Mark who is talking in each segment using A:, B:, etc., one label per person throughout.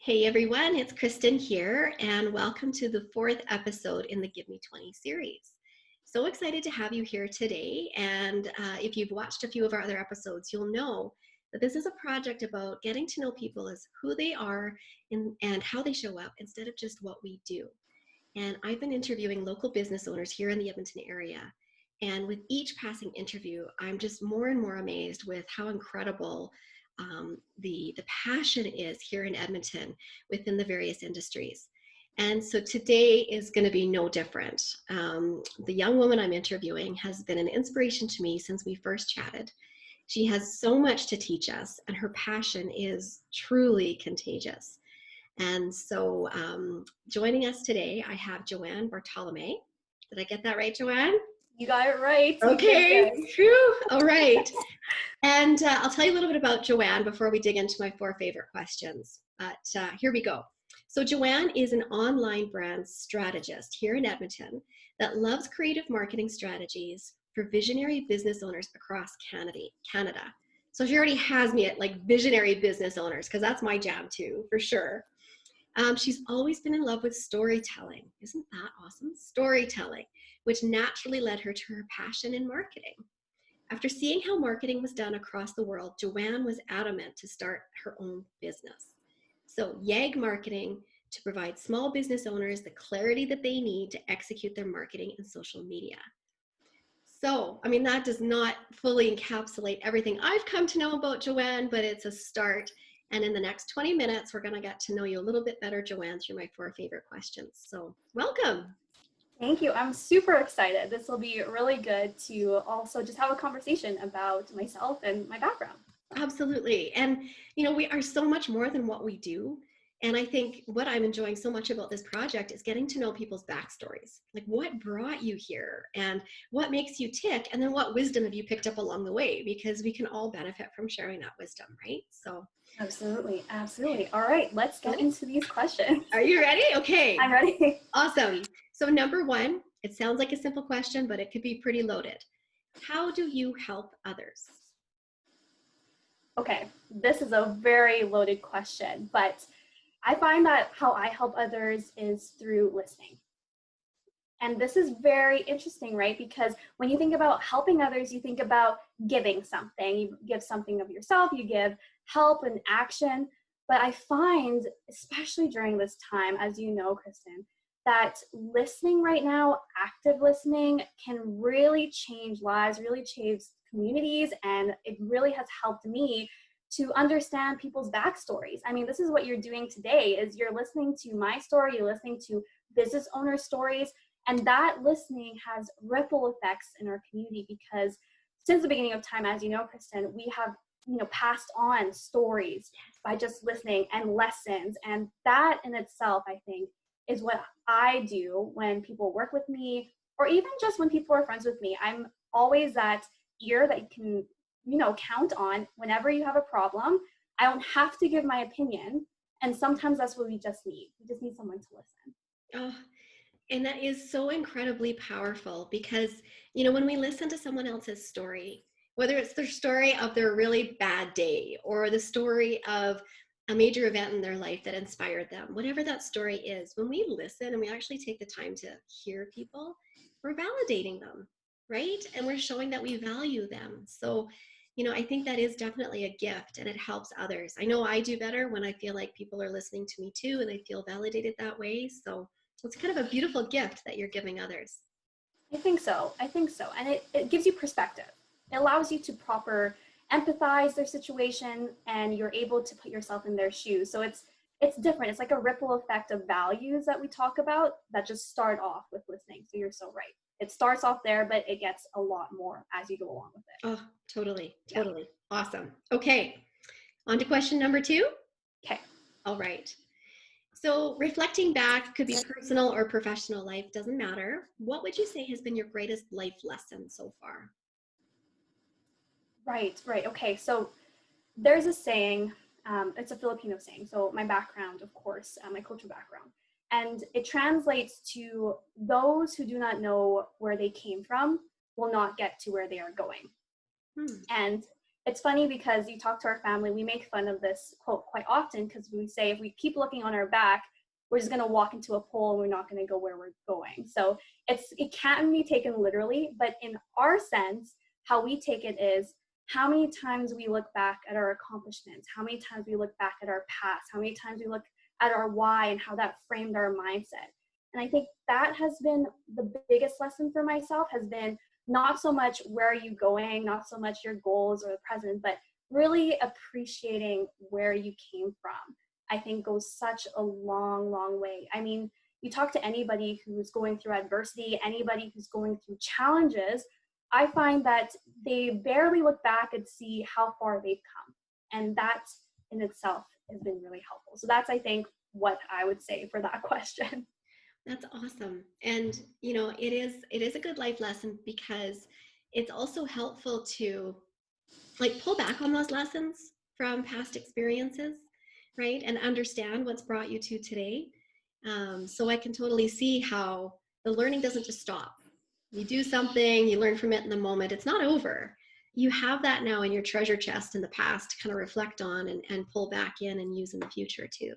A: Hey everyone, it's Kristen here, and welcome to the fourth episode in the Give Me 20 series. So excited to have you here today, and if you've watched a few of our other episodes, you'll know that this is a project about getting to know people as who they are and how they show up instead of just what we do. And I've been interviewing local business owners here in the Edmonton area, and with each passing interview, I'm just more and more amazed with how incredible the passion is here in Edmonton within the various industries. And so today is going to be no different. The young woman I'm interviewing has been an inspiration to me since we first chatted. She has so much to teach us, and her passion is truly contagious. And so joining us today, I have Joanne Bartolome. Did I get that right, Joanne?
B: You got it right.
A: Okay, phew. All right. And I'll tell you a little bit about Joanne before we dig into my four favorite questions. But here we go. So Joanne is an online brand strategist here in Edmonton that loves creative marketing strategies for visionary business owners across Canada. So she already has me at like visionary business owners, because that's my jam too, for sure. She's always been in love with storytelling. Isn't that awesome? Storytelling, which naturally led her to her passion in marketing. After seeing how marketing was done across the world, Joanne was adamant to start her own business. So YEG Marketing, to provide small business owners the clarity that they need to execute their marketing and social media. So, I mean, that does not fully encapsulate everything I've come to know about Joanne, but it's a start. And in the next 20 minutes, we're going to get to know you a little bit better, Joanne, through my four favorite questions. So welcome.
B: Thank you. I'm super excited. This will be really good to also just have a conversation about myself and my background.
A: Absolutely. And, you know, we are so much more than what we do. And I think what I'm enjoying so much about this project is getting to know people's backstories. Like, what brought you here and what makes you tick? And then what wisdom have you picked up along the way? Because we can all benefit from sharing that wisdom, right? So
B: absolutely. Absolutely. All right, let's get into these questions.
A: Are you ready? Okay.
B: I'm ready.
A: Awesome. So number one, it sounds like a simple question, but it could be pretty loaded. How do you help others?
B: Okay, this is a very loaded question, but I find that how I help others is through listening. And this is very interesting, right? Because when you think about helping others, you think about giving something. You give something of yourself, you give help and action. But I find, especially during this time, as you know, Kristen, that listening right now, active listening, can really change lives, really change communities. And it really has helped me to understand people's backstories. I mean, this is what you're doing today, is you're listening to my story, you're listening to business owner stories, and that listening has ripple effects in our community, because since the beginning of time, as you know, Kristen, we have passed on stories by just listening and lessons. And that in itself, I think, is what I do when people work with me, or even just when people are friends with me. I'm always that ear that you can count on whenever you have a problem. I don't have to give my opinion. And sometimes that's what we just need. We just need someone to listen.
A: Oh, and that is so incredibly powerful, because, you know, when we listen to someone else's story, whether it's their story of their really bad day or the story of a major event in their life that inspired them, whatever that story is, when we listen and we actually take the time to hear people, we're validating them, right? And we're showing that we value them. So, you know, I think that is definitely a gift, and it helps others. I know I do better when I feel like people are listening to me too, and I feel validated that way. So it's kind of a beautiful gift that you're giving others.
B: I think so. And it gives you perspective. It allows you to proper empathize their situation, and you're able to put yourself in their shoes. So it's different. It's like a ripple effect of values that we talk about that just start off with listening. So you're so right. It starts off there, but it gets a lot more as you go along with it.
A: Oh, totally. Yeah. Awesome. Okay. On to question number 2.
B: Okay.
A: All right. So reflecting back, could be personal or professional life, doesn't matter. What would you say has been your greatest life lesson so far?
B: Right. Okay. So there's a saying, it's a Filipino saying. So my background, of course, my cultural background, and it translates to those who do not know where they came from will not get to where they are going. And it's funny because you talk to our family, we make fun of this quote quite often because we say if we keep looking on our back, we're just going to walk into a pole and we're not going to go where we're going. So it can't be taken literally, but in our sense, how we take it is how many times we look back at our accomplishments, how many times we look back at our past, how many times we look at our why and how that framed our mindset. And I think that has been the biggest lesson for myself, has been not so much where are you going, not so much your goals or the present, but really appreciating where you came from. I think goes such a long, long way. I mean, you talk to anybody who's going through adversity, anybody who's going through challenges, I find that they barely look back and see how far they've come. And that in itself has been really helpful. So that's, I think, what I would say for that question.
A: That's awesome. And it is a good life lesson because it's also helpful to like pull back on those lessons from past experiences, right? And understand what's brought you to today. So I can totally see how the learning doesn't just stop. You do something, you learn from it in the moment, it's not over. You have that now in your treasure chest in the past to kind of reflect on and pull back in and use in the future too.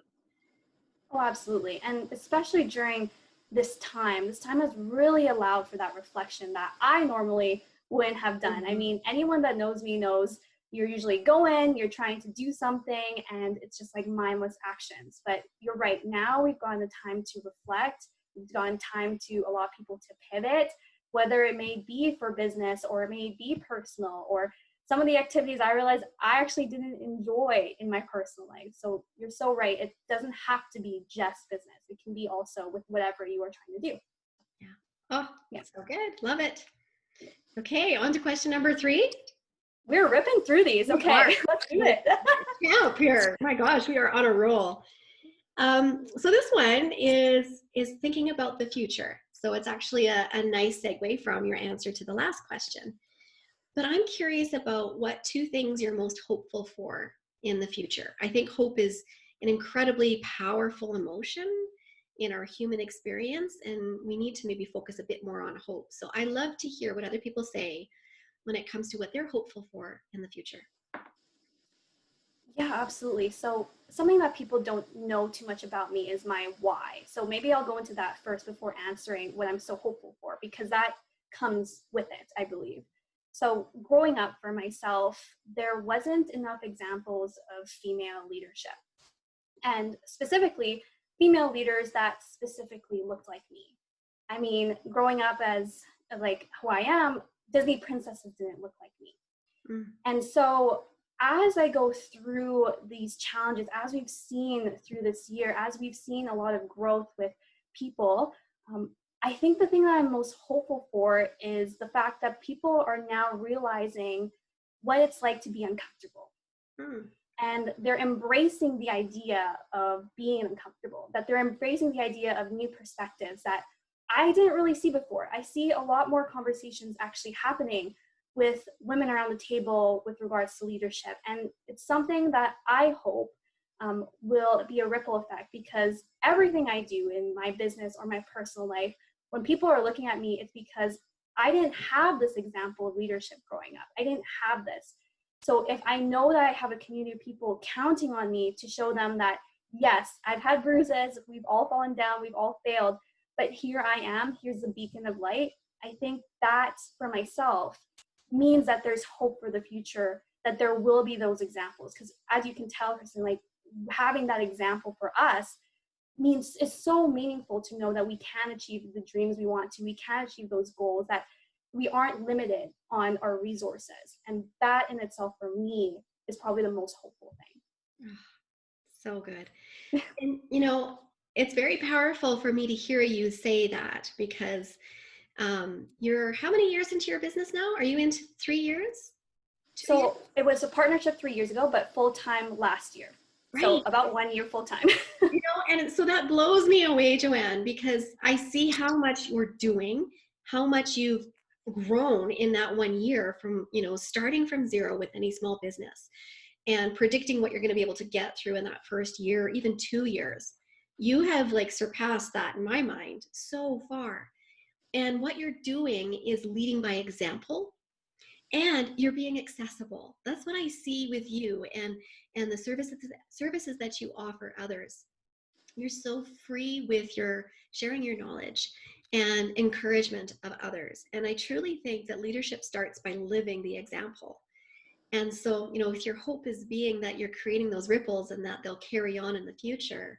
B: Oh, absolutely. And especially during this time has really allowed for that reflection that I normally wouldn't have done. I mean, anyone that knows me knows you're usually going, you're trying to do something, and it's just like mindless actions. But you're right. Now we've gotten the time to reflect. We've gotten time to allow people to pivot, whether it may be for business or it may be personal, or some of the activities I realized I actually didn't enjoy in my personal life. So you're so right. It doesn't have to be just business. It can be also with whatever you are trying to do.
A: Yeah. Oh, yeah. So good. Love it. Okay. On to question number 3.
B: We're ripping through these. Okay, let's do it.
A: Yeah, here. My gosh, we are on a roll. So this one is thinking about the future. So it's actually a nice segue from your answer to the last question. But I'm curious about what 2 things you're most hopeful for in the future. I think hope is an incredibly powerful emotion in our human experience, and we need to maybe focus a bit more on hope. So I love to hear what other people say when it comes to what they're hopeful for in the future.
B: Yeah, absolutely. So something that people don't know too much about me is my why. So maybe I'll go into that first before answering what I'm so hopeful for, because that comes with it, I believe. So growing up for myself, there wasn't enough examples of female leadership, and specifically female leaders that specifically looked like me. I mean, growing up as like who I am, Disney princesses didn't look like me. And so as I go through these challenges, as we've seen through this year, as we've seen a lot of growth with people, I think the thing that I'm most hopeful for is the fact that people are now realizing what it's like to be uncomfortable. And they're embracing the idea of being uncomfortable, that they're embracing the idea of new perspectives that I didn't really see before. I see a lot more conversations actually happening with women around the table with regards to leadership. And it's something that I hope will be a ripple effect, because everything I do in my business or my personal life, when people are looking at me, it's because I didn't have this example of leadership growing up. I didn't have this. So if I know that I have a community of people counting on me to show them that, yes, I've had bruises, we've all fallen down, we've all failed, but here I am, here's the beacon of light. I think that for myself means that there's hope for the future, that there will be those examples. Because as you can tell, Kristen, like having that example for us means it's so meaningful to know that we can achieve the dreams we want to, we can achieve those goals, that we aren't limited on our resources. And that in itself for me is probably the most hopeful thing.
A: So good. And it's very powerful for me to hear you say that, because you're how many years into your business now? Are you into 3 years?
B: So it was a partnership 3 years ago, but full-time last year. Right. So about 1 year full-time.
A: And so that blows me away, Joanne, because I see how much you're doing, how much you've grown in that 1 year from, starting from zero with any small business and predicting what you're going to be able to get through in that first year, even 2 years. You have surpassed that in my mind so far. And what you're doing is leading by example. and you're being accessible. That's what I see with you and the services that you offer others. You're so free with your sharing your knowledge and encouragement of others. And I truly think that leadership starts by living the example. And so, if your hope is being that you're creating those ripples and that they'll carry on in the future,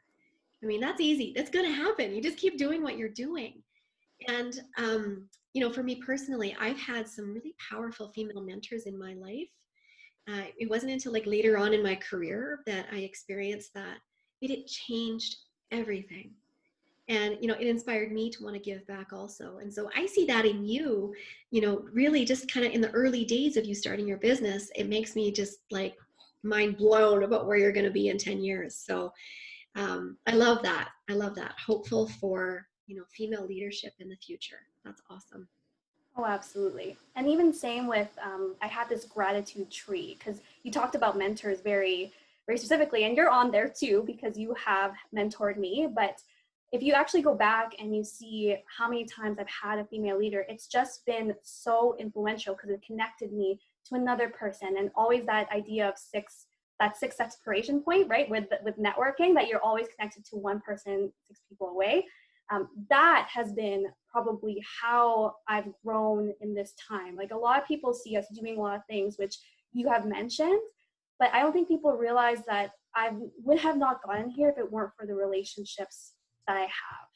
A: I mean, that's easy. That's going to happen. You just keep doing what you're doing. And, for me personally, I've had some really powerful female mentors in my life. It wasn't until like later on in my career that I experienced that it changed everything. And, it inspired me to want to give back also. And so I see that in you, really just kind of in the early days of you starting your business. It makes me just like mind blown about where you're going to be in 10 years. So I love that. I love that. Hopeful for, female leadership in the future. That's awesome.
B: Oh, absolutely. And even same with, I had this gratitude tree because you talked about mentors very, very specifically, and you're on there too because you have mentored me. But if you actually go back and you see how many times I've had a female leader, it's just been so influential because it connected me to another person. And always that idea of that six expiration point, right? With networking, that you're always connected to one person, 6 people away. That has been probably how I've grown in this time. Like a lot of people see us doing a lot of things, which you have mentioned, but I don't think people realize that I would have not gotten here if it weren't for the relationships that I have.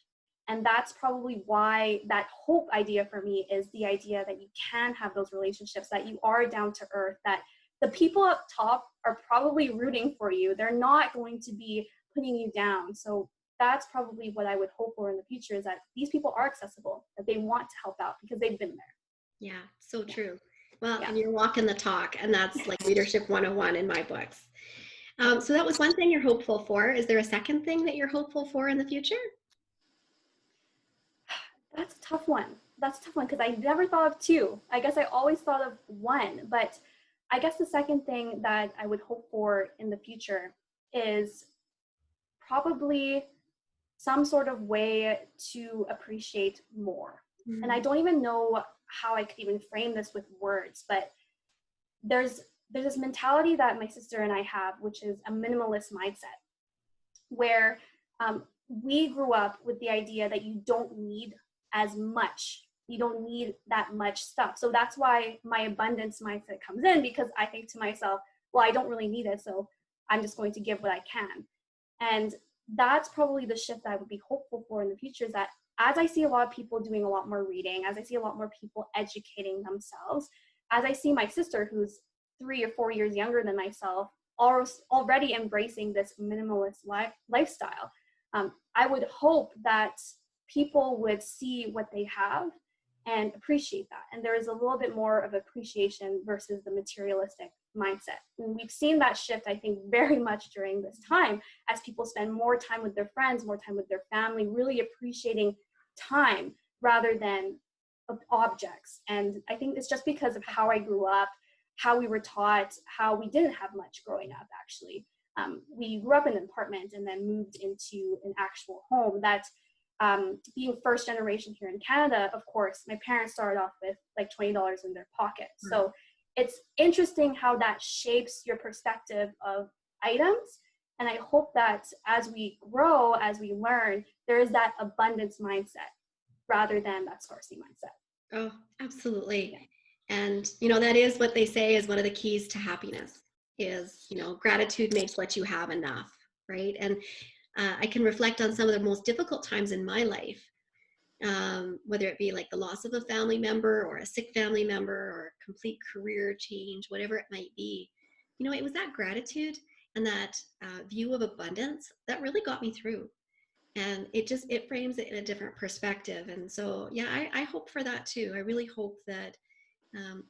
B: And that's probably why that hope idea for me is the idea that you can have those relationships, that you are down to earth, that the people up top are probably rooting for you. They're not going to be putting you down. So that's probably what I would hope for in the future, is that these people are accessible, that they want to help out because they've been there.
A: Yeah, so true. Well,
B: Yeah.
A: and you're walking the talk, and that's like leadership 101 in my books. So that was one thing you're hopeful for. Is there a second thing that you're hopeful for in the future?
B: That's a tough one. That's a tough one because I never thought of two. I guess I always thought of one. But I guess the second thing that I would hope for in the future is probably some sort of way to appreciate more.
A: Mm.
B: And I don't even know how I could even frame this with words, but there's this mentality that my sister and I have, which is a minimalist mindset, where we grew up with the idea that you don't need as much. You don't need that much stuff. So that's why my abundance mindset comes in, because I think to myself, well, I don't really need it, so I'm just going to give what I can. And that's probably the shift I would be hopeful for in the future, is that as I see a lot of people doing a lot more reading, as I see a lot more people educating themselves, as I see my sister, who's 3 or 4 years younger than myself, already embracing this minimalist lifestyle, I would hope that people would see what they have and appreciate that. And there is a little bit more of appreciation versus the materialistic mindset. And we've seen that shift, I think, very much during this time, as people spend more time with their friends, more time with their family, really appreciating time rather than objects. And I think it's just because of how I grew up, how we were taught, how we didn't have much growing up, actually. We grew up in an apartment and then moved into an actual home. That being first generation here in Canada, of course, my parents started off with like $20 in their pocket. So it's interesting how that shapes your perspective of items. And I hope that as we grow, as we learn, there is that abundance mindset rather than that scarcity mindset.
A: Oh, absolutely. And, that is what they say is one of the keys to happiness is, gratitude makes what you have enough, right? And I can reflect on some of the most difficult times in my life, whether it be like the loss of a family member or a sick family member or a complete career change, whatever it might be. It was that gratitude and that view of abundance that really got me through. And it frames it in a different perspective. And so, yeah, I hope for that too. I really hope that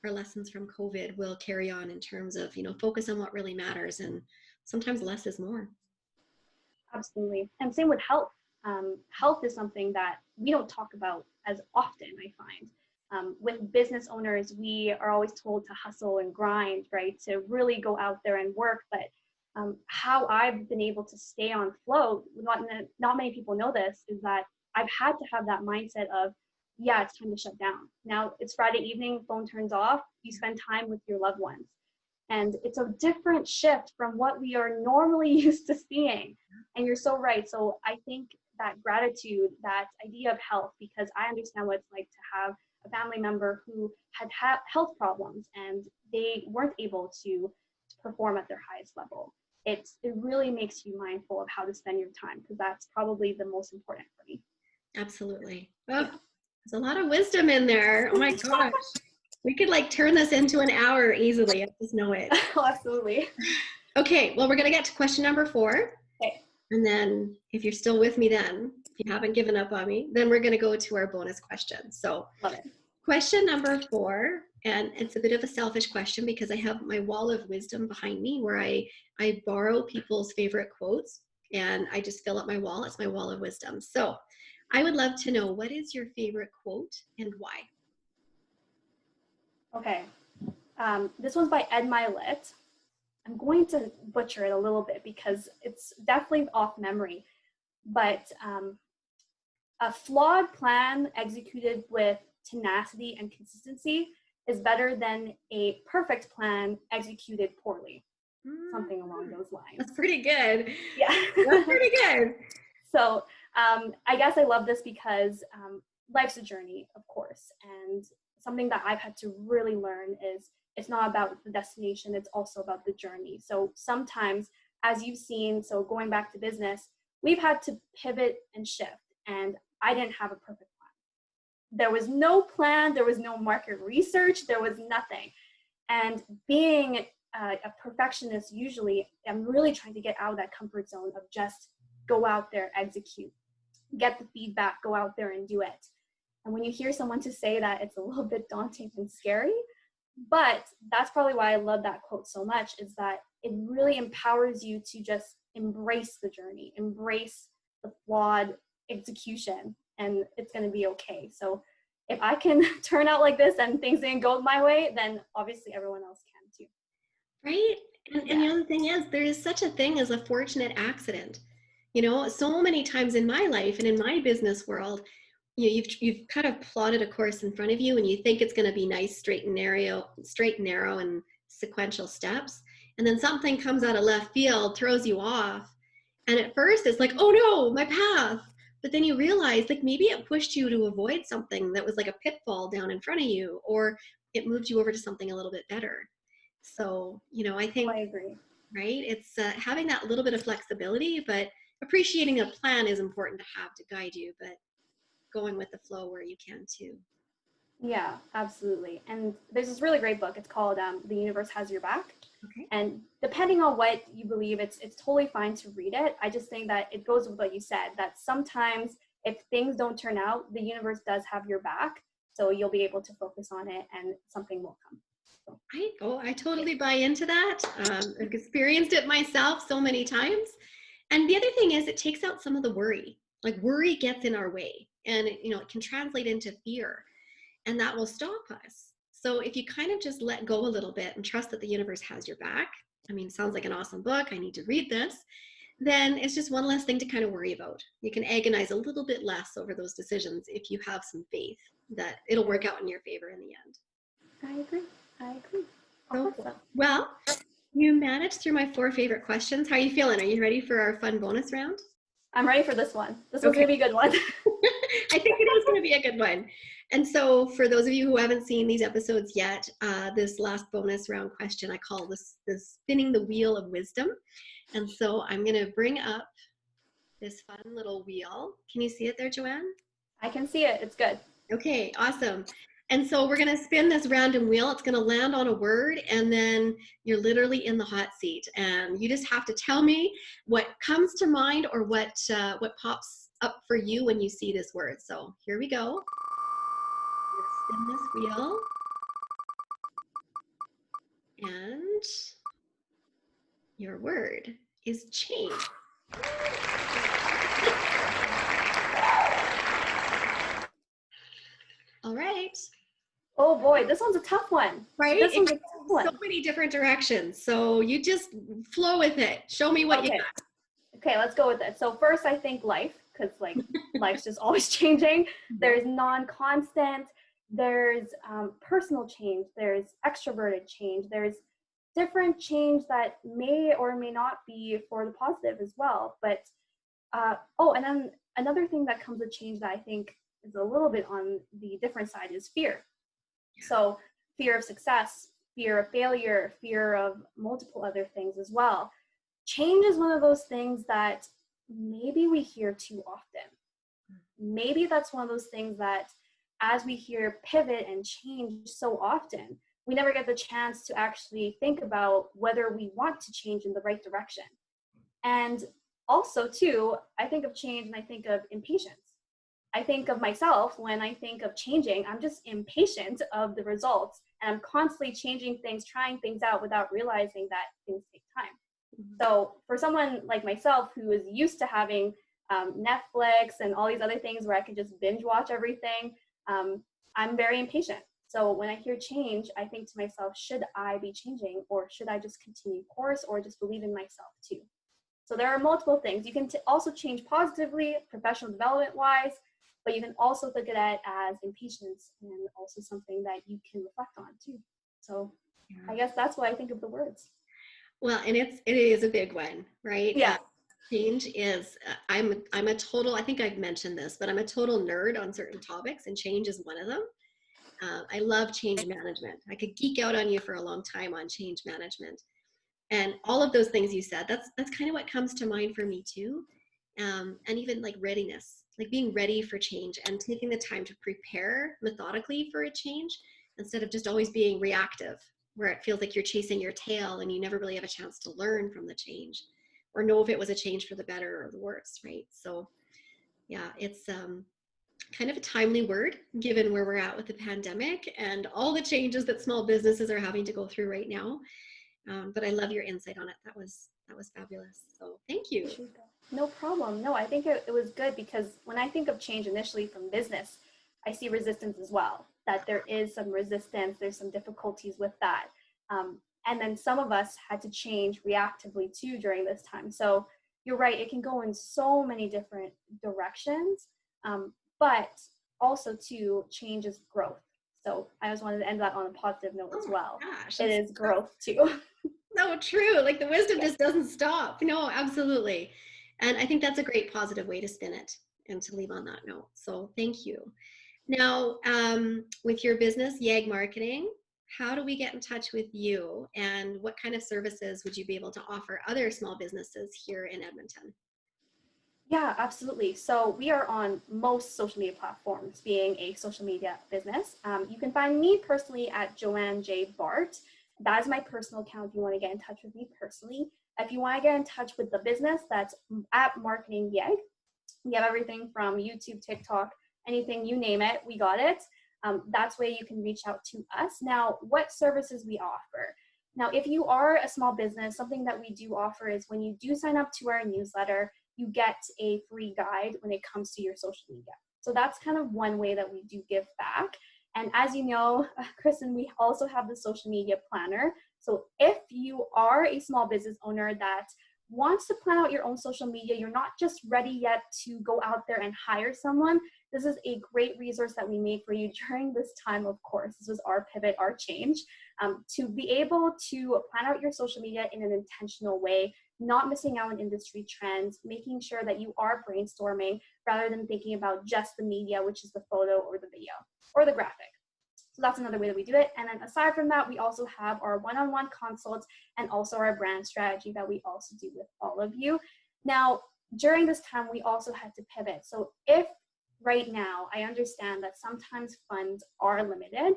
A: our lessons from COVID will carry on in terms of, focus on what really matters. And sometimes less is more.
B: Absolutely. And same with health. Health is something that we don't talk about as often, I find. With business owners, we are always told to hustle and grind, right? To really go out there and work. But how I've been able to stay on float, not many people know this, is that I've had to have that mindset of, yeah, it's time to shut down. Now it's Friday evening, phone turns off, you spend time with your loved ones. And it's a different shift from what we are normally used to seeing. And you're so right. So I think that gratitude, that idea of health, because I understand what it's like to have a family member who had health problems and they weren't able to perform at their highest level. It really makes you mindful of how to spend your time, because that's probably the most important for me.
A: Absolutely. Oh, there's a lot of wisdom in there. Oh my gosh. We could like turn this into an hour easily. I just know it.
B: Oh, absolutely.
A: Okay, well, we're going to get to question number 4.
B: Okay.
A: And then if you're still with me then, if you haven't given up on me, then we're going to go to our bonus question. So
B: Love it.
A: question number 4, and it's a bit of a selfish question because I have my wall of wisdom behind me where I borrow people's favorite quotes and I just fill up my wall. It's my wall of wisdom. So I would love to know, what is your favorite quote and why?
B: Okay. This one's by Ed Milet. I'm going to butcher it a little bit because it's definitely off memory, but a flawed plan executed with tenacity and consistency is better than a perfect plan executed poorly. Something along those lines.
A: That's pretty good.
B: Yeah.
A: That's pretty good.
B: So I guess I love this because life's a journey, of course. And something that I've had to really learn is it's not about the destination, it's also about the journey. So sometimes, as you've seen, so going back to business, we've had to pivot and shift. And I didn't have a perfect plan. There was no plan, there was no market research, there was nothing. And being a perfectionist, usually I'm really trying to get out of that comfort zone of just go out there, execute, get the feedback, go out there and do it. And when you hear someone to say that, it's a little bit daunting and scary, but that's probably why I love that quote so much, is that it really empowers you to just embrace the journey, embrace the flawed execution, and it's going to be okay. So if I can turn out like this and things didn't go my way, then obviously everyone else can too.
A: Right? And the other thing is, there is such a thing as a fortunate accident. You know, so many times in my life and in my business world, you know, you've kind of plotted a course in front of you and you think it's going to be nice, straight and narrow and sequential steps. And then something comes out of left field, throws you off. And at first it's like, oh no, my path. But then you realize like maybe it pushed you to avoid something that was like a pitfall down in front of you, or it moved you over to something a little bit better. So, you know, I think,
B: I agree.
A: Right? It's having that little bit of flexibility, but appreciating a plan is important to have to guide you, but going with the flow where you can too.
B: Yeah, absolutely. And there's this really great book. It's called The Universe Has Your Back.
A: Okay.
B: And depending on what you believe, it's totally fine to read it. I just think that it goes with what you said, that sometimes if things don't turn out, the universe does have your back. So you'll be able to focus on it and something will come. So.
A: I totally buy into that. I've experienced it myself so many times. And the other thing is it takes out some of the worry. Like worry gets in our way and it can translate into fear, and that will stop us. So if you kind of just let go a little bit and trust that the universe has your back, I mean, it sounds like an awesome book, I need to read this, then it's just one less thing to kind of worry about. You can agonize a little bit less over those decisions if you have some faith that it'll work out in your favor in the end.
B: I agree.
A: So, well, you managed through my 4 favorite questions. How are you feeling? Are you ready for our fun bonus round?
B: I'm ready for this one. This one's going to be a good one.
A: I think it is going to be a good one. And so for those of you who haven't seen these episodes yet, this last bonus round question, I call this spinning the wheel of wisdom. And so I'm going to bring up this fun little wheel. Can you see it there, Joanne?
B: I can see it. It's good.
A: Okay, awesome. And so we're going to spin this random wheel. It's going to land on a word, and then you're literally in the hot seat. And you just have to tell me what comes to mind or what pops up for you when you see this word. So here we go. Spin this wheel. And your word is change. All right.
B: Oh boy, this one's a tough one.
A: Right?
B: This one's a tough one.
A: So many different directions. So you just flow with it. Show me what you got.
B: Okay, let's go with it. So first, I think life. because like life's just always changing. There's non-constant, there's personal change, there's extroverted change, there's different change that may or may not be for the positive as well. But and then another thing that comes with change that I think is a little bit on the different side is fear. So fear of success, fear of failure, fear of multiple other things as well. Change is one of those things that maybe we hear too often. Maybe that's one of those things that as we hear pivot and change so often, we never get the chance to actually think about whether we want to change in the right direction. And also too, I think of change and I think of impatience. I think of myself when I think of changing, I'm just impatient of the results, and I'm constantly changing things, trying things out without realizing that things take time. So for someone like myself who is used to having Netflix and all these other things where I can just binge watch everything, I'm very impatient. So when I hear change, I think to myself, should I be changing, or should I just continue course, or just believe in myself too? So there are multiple things. You can also change positively, professional development wise, but you can also look at it as impatience and also something that you can reflect on too. So I guess that's what I think of the words.
A: Well, and it is a big one, right?
B: Yeah.
A: Change is, I'm a total, I think I've mentioned this, but I'm a total nerd on certain topics, and change is one of them. I love change management. I could geek out on you for a long time on change management. And all of those things you said, that's kind of what comes to mind for me too. And even like readiness, like being ready for change and taking the time to prepare methodically for a change instead of just always being reactive, where it feels like you're chasing your tail and you never really have a chance to learn from the change or know if it was a change for the better or the worse, right? So yeah, it's kind of a timely word given where we're at with the pandemic and all the changes that small businesses are having to go through right now. But I love your insight on it. That was fabulous. So thank you.
B: No problem. No, I think it was good because when I think of change initially from business, I see resistance as well, that there is some resistance, there's some difficulties with that. And then some of us had to change reactively too during this time. So you're right, it can go in so many different directions, but also too, change is growth. So I just wanted to end that on a positive note as well.
A: Gosh,
B: it is growth too.
A: So true. Like the wisdom just doesn't stop. No, absolutely. And I think that's a great positive way to spin it and to leave on that note. So thank you. Now, with your business, YEG Marketing, how do we get in touch with you, and what kind of services would you be able to offer other small businesses here in Edmonton?
B: Yeah, absolutely. So we are on most social media platforms, being a social media business. You can find me personally at Joanne J. Bart. That is my personal account if you want to get in touch with me personally. If you want to get in touch with the business, that's at Marketing YEG. We have everything from YouTube, TikTok, anything, you name it, we got it. That's where you can reach out to us. Now, what services we offer? Now, if you are a small business, something that we do offer is when you do sign up to our newsletter, you get a free guide when it comes to your social media. So that's kind of one way that we do give back. And as you know, Kristen, we also have the social media planner. So if you are a small business owner that wants to plan out your own social media, you're not just ready yet to go out there and hire someone, this is a great resource that we made for you during this time, of course. This was our pivot, our change, to be able to plan out your social media in an intentional way, not missing out on industry trends, making sure that you are brainstorming rather than thinking about just the media, which is the photo or the video or the graphic. So that's another way that we do it. And then aside from that, we also have our one-on-one consults and also our brand strategy that we also do with all of you. Now, during this time, we also had to pivot. So if right now, I understand that sometimes funds are limited,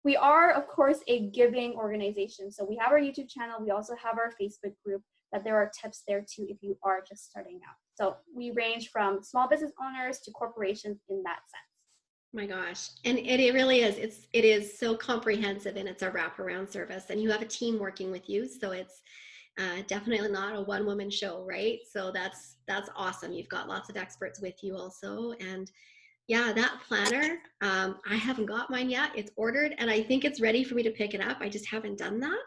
B: we are, of course, a giving organization. So we have our YouTube channel. We also have our Facebook group, that there are tips there too if you are just starting out. So we range from small business owners to corporations in that sense.
A: My gosh. And it really is. It is so comprehensive, and it's a wraparound service, and you have a team working with you. So it's definitely not a one-woman show, right? So that's awesome. You've got lots of experts with you also. And yeah, that planner, I haven't got mine yet. It's ordered and I think it's ready for me to pick it up. I just haven't done that.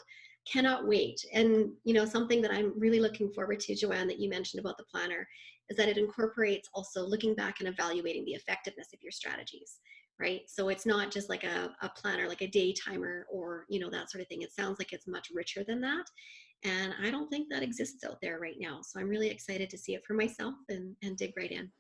A: cannot wait. And, you know, something that I'm really looking forward to, Joanne, that you mentioned about the planner, is that it incorporates also looking back and evaluating the effectiveness of your strategies, right? So it's not just like a planner, like a day timer or, you know, that sort of thing. It sounds like it's much richer than that. And I don't think that exists out there right now. So I'm really excited to see it for myself and dig right in.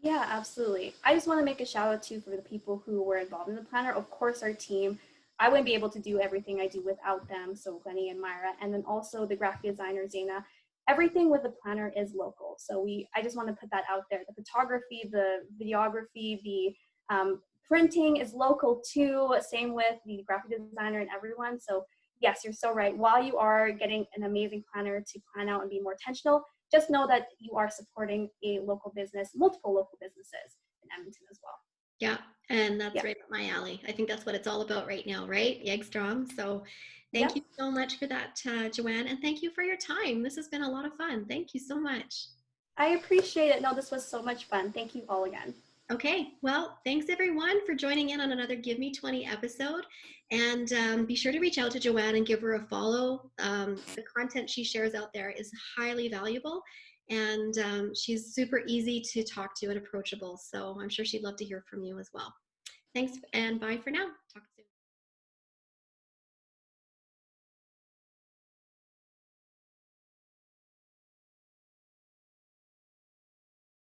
B: Yeah, absolutely. I just want to make a shout out too for the people who were involved in the planner. Of course, our team. I wouldn't be able to do everything I do without them. So Glennie and Myra, and then also the graphic designer Zena. Everything with the planner is local. So I just want to put that out there. The photography, the videography, the printing is local too. Same with the graphic designer and everyone. So yes, you're so right. While you are getting an amazing planner to plan out and be more intentional, just know that you are supporting a local business, multiple local businesses in Edmonton as well.
A: Yeah, and that's
B: Yeah.
A: right up my alley. I think that's what it's all about right now, right? YEG strong. So thank
B: Yep.
A: you so much for that, Joanne, and thank you for your time. This has been a lot of fun. Thank you so much.
B: I appreciate it. No, this was so much fun. Thank you all again.
A: Okay, well, thanks everyone for joining in on another Give Me 20 episode. And be sure to reach out to Joanne and give her a follow. The content she shares out there is highly valuable, and she's super easy to talk to and approachable. So I'm sure she'd love to hear from you as well. Thanks, and bye for now. Talk